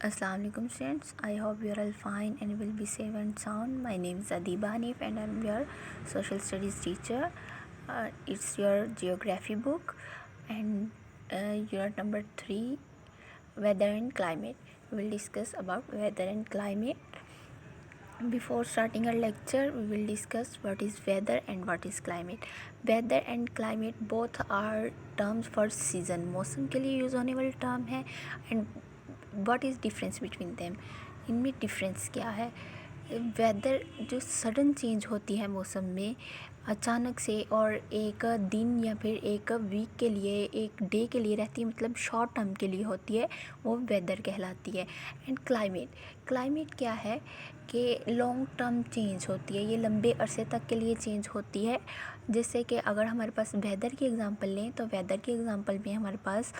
Assalamu alaikum students. I hope you are all fine and will be safe and sound. My name is Adiba Hanif and I am your social studies teacher. It's your geography book and unit number 3, weather and climate. We will discuss about weather and climate. Before starting our lecture, we will discuss what is weather and what is climate. Weather and climate both are terms for season. मौसम के लिए use होने वाले term है and what is difference between them, इनमें difference क्या है। Weather जो सडन चेंज होती है मौसम में अचानक से और एक दिन या फिर एक वीक के लिए, एक डे के लिए रहती है, मतलब शॉर्ट टर्म के लिए होती है, वो वेदर कहलाती है। एंड क्लाइमेट क्या है कि लॉन्ग टर्म चेंज होती है, ये लंबे अरसे तक के लिए चेंज होती है। जैसे कि अगर हमारे पास वेदर की एग्ज़ाम्पल लें तो वेदर की एग्ज़ाम्पल में हमारे पास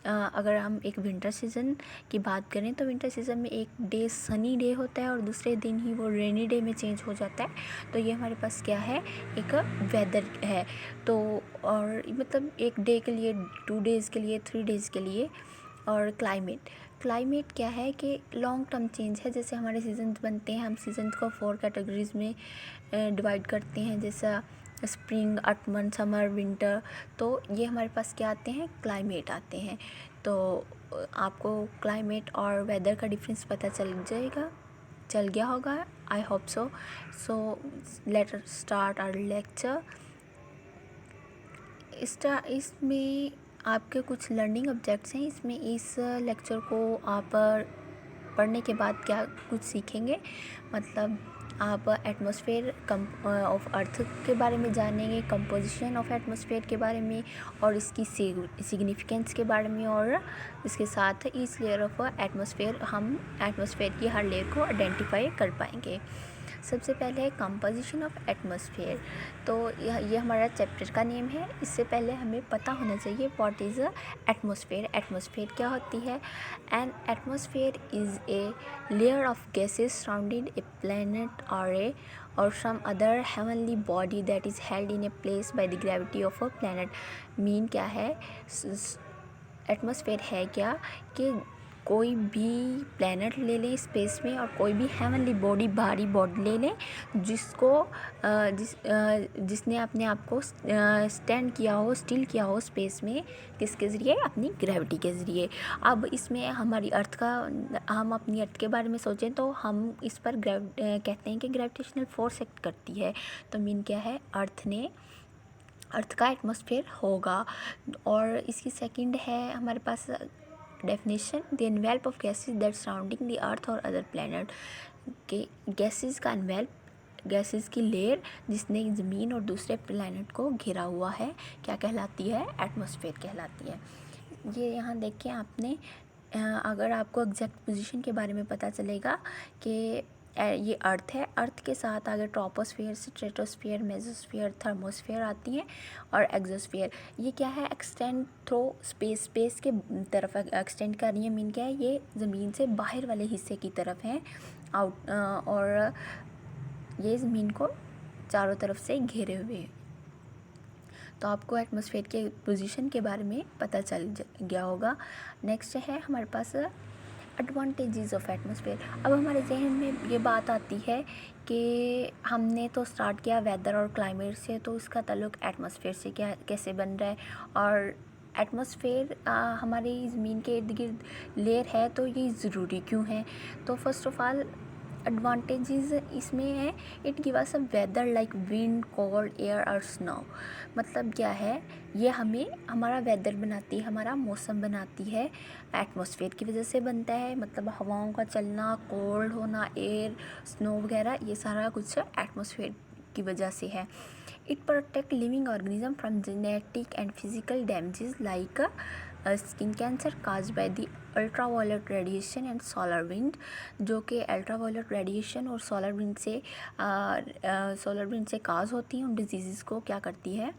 अगर हम एक विंटर सीज़न की बात करें तो विंटर सीज़न में एक डे सनी डे होता है और दूसरे दिन ही वो रेनी डे में चेंज हो जाता है। तो ये हमारे पास क्या है, एक वेदर है। तो और मतलब एक डे के लिए, 2 डेज़ के लिए, 3 डेज़ के लिए। और क्लाइमेट क्या है कि लॉन्ग टर्म चेंज है। जैसे हमारे सीजन्स बनते हैं, हम सीजन्स को 4 कैटेगरीज में डिवाइड करते हैं, जैसा स्प्रिंग, ऑटमन, समर, विंटर। तो ये हमारे पास क्या आते हैं, क्लाइमेट आते हैं। तो आपको क्लाइमेट और वेदर का डिफरेंस पता चल गया होगा, I hope so. So let us start our lecture. इसमें आपके कुछ लर्निंग ऑब्जेक्ट्स हैं। इसमें इस लेक्चर को आप पढ़ने के बाद क्या कुछ सीखेंगे, मतलब आप एटमॉस्फेयर ऑफ अर्थ के बारे में जानेंगे, कंपोजिशन ऑफ एटमॉस्फेयर के बारे में और इसकी सिग्निफिकेंस के बारे में, और इसके साथ ईच लेयर ऑफ एटमॉस्फेयर, हम एटमॉस्फेयर की हर लेयर को आइडेंटिफाई कर पाएंगे। सबसे पहले है कंपोजिशन ऑफ एटमॉस्फेयर। तो ये हमारा चैप्टर का नेम है। इससे पहले हमें पता होना चाहिए व्हाट इज़ एटमॉस्फेयर। एटमॉस्फेयर क्या होती है। N atmosphere is a layer of gases surrounding A planet or some other heavenly body that is held in a place by the gravity of a planet। Mean क्या है, atmosphere है क्या कि कोई भी प्लैनेट ले लें स्पेस में और कोई भी हेवनली बॉडी, भारी बॉडी ले लें जिसने अपने आप को स्टैंड किया हो, स्टिल किया हो स्पेस में, किसके ज़रिए, अपनी ग्रेविटी के ज़रिए। अब इसमें हम अपनी अर्थ के बारे में सोचें तो हम इस पर कहते हैं कि ग्रेविटेशनल फोर्स एक्ट करती है। तो मीन क्या है, अर्थ का एटमॉस्फेयर होगा। और इसकी सेकंड है हमारे पास definition, the envelope of gases that surrounding the earth और अदर प्लैनेट। के गैसेस का एनवेल्प, गैसेस की लेयर जिसने ज़मीन और दूसरे प्लैनेट को घिरा हुआ है, क्या कहलाती है, एटमॉस्फेयर कहलाती है। ये यहाँ देखें आपने, अगर आपको एग्जैक्ट पोजीशन के बारे में पता चलेगा कि ये अर्थ है, अर्थ के साथ आगे ट्रोपोस्फियर, स्ट्रेटोस्फियर, मेसोस्फियर, थर्मोस्फियर आती हैं, और एक्सोस्फियर। ये क्या है, एक्सटेंड थ्रो स्पेस के तरफ एक्सटेंड कर रही है। मीन क्या है, ये ज़मीन से बाहर वाले हिस्से की तरफ है आउट, और ये ज़मीन को चारों तरफ से घेरे हुए हैं। तो आपको एटमॉस्फेयर के पोजीशन के बारे में पता चल गया होगा। नेक्स्ट है हमारे पास एडवांटेजेस ऑफ एटमॉस्फेयर। अब हमारे जहन में ये बात आती है कि हमने तो स्टार्ट किया वेदर और क्लाइमेट से, तो इसका ताल्लुक एटमॉस्फेयर से क्या कैसे बन रहा है, और एटमॉस्फेयर हमारी ज़मीन के इर्द गिर्द लेयर है, तो ये ज़रूरी क्यों है। तो फर्स्ट ऑफ ऑल एडवांटेजेस इसमें है, it give us a weather like wind, cold air और स्नो। मतलब क्या है, ये हमें हमारा वेदर बनाती है, हमारा मौसम बनाती है, एटमॉस्फेयर की वजह से बनता है। मतलब हवाओं का चलना, कोल्ड होना, एयर, स्नो वगैरह, ये सारा कुछ एटमॉस्फेयर की वजह से है। It protect living organism from genetic and physical damages like skin cancer cause by the ultraviolet radiation and solar wind. जो कि अल्ट्रावायलेट रेडिएशन और सोलर विंड से काज होती हैं, उन डिजीज़ को क्या करती है,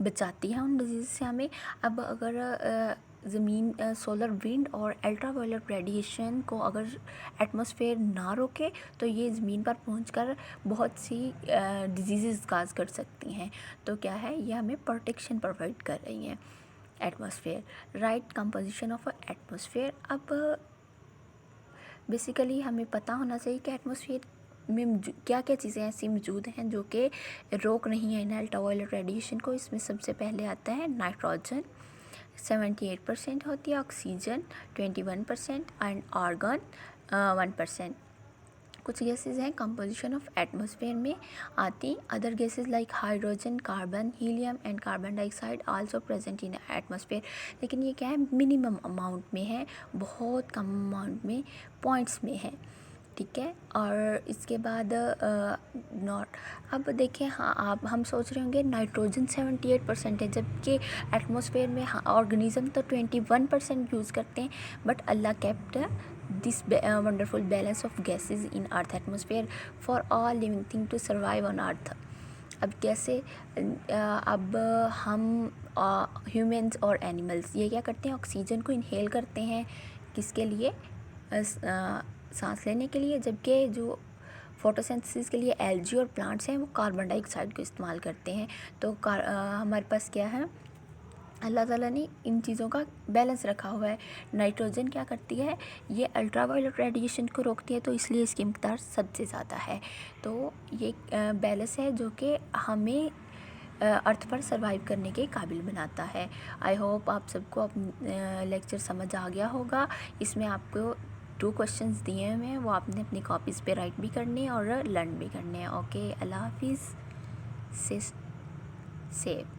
बचाती है उन डिजीज़ से हमें। अब अगर ज़मीन सोलर विंड और अल्ट्रावायलेट रेडिएशन को अगर एटमॉस्फेयर ना रोके तो ये ज़मीन पर पहुंचकर बहुत सी डिजीज़ काज कर सकती हैं। तो क्या है, ये हमें प्रोटेक्शन प्रोवाइड कर रही हैं atmosphere. Right composition of atmosphere. अब बेसिकली हमें पता होना चाहिए कि एटमॉस्फेयर में क्या क्या चीज़ें ऐसी मौजूद हैं जो कि रोक रही हैं इन अल्ट्रावायलेट रेडिएशन को। इसमें सबसे पहले आता है नाइट्रोजन 78% होती है, ऑक्सीजन 21% एंड आर्गन 1%। कुछ गैसेस हैं कंपोजिशन ऑफ एटमॉस्फेयर में आती। Other gases like hydrogen, carbon, helium and carbon dioxide also present in atmosphere. लेकिन ये क्या है, मिनिमम अमाउंट में है, बहुत कम अमाउंट में, पॉइंट्स में है, ठीक है। और इसके बाद नॉट, अब देखें, हाँ आप हम सोच रहे होंगे नाइट्रोजन 78% है, जबकि एटमॉस्फेयर में हाँ ऑर्गेनिज्म तो 21% यूज़ करते हैं। But Allah kept this wonderful balance of gases in earth atmosphere for all living thing to survive on earth. अब कैसे, अब हम ह्यूमंस और एनिमल्स ये क्या करते हैं, ऑक्सीजन को इनहेल करते हैं, किसके लिए, सांस लेने के लिए, जबकि जो फोटोसिंथेसिस के लिए एल्गी और प्लांट्स हैं वो कार्बन डाइऑक्साइड को इस्तेमाल करते हैं। तो हमारे पास क्या है, अल्लाह ताला ने इन चीज़ों का बैलेंस रखा हुआ है। नाइट्रोजन क्या करती है, ये अल्ट्रावायलेट रेडिएशन को रोकती है, तो इसलिए इसकी मिक़दार सबसे ज़्यादा है। तो ये बैलेंस है जो कि हमें अर्थ पर सर्वाइव करने के काबिल बनाता है। आई होप आप सबको लेक्चर समझ आ गया होगा। इसमें आपको 2 क्वेश्चंस दिए हुए हैं, वो आपने अपनी कॉपीज़ पे राइट भी करने हैं और लर्न भी करने हैं। ओके, अल्लाह हाफिज़, से सेफ।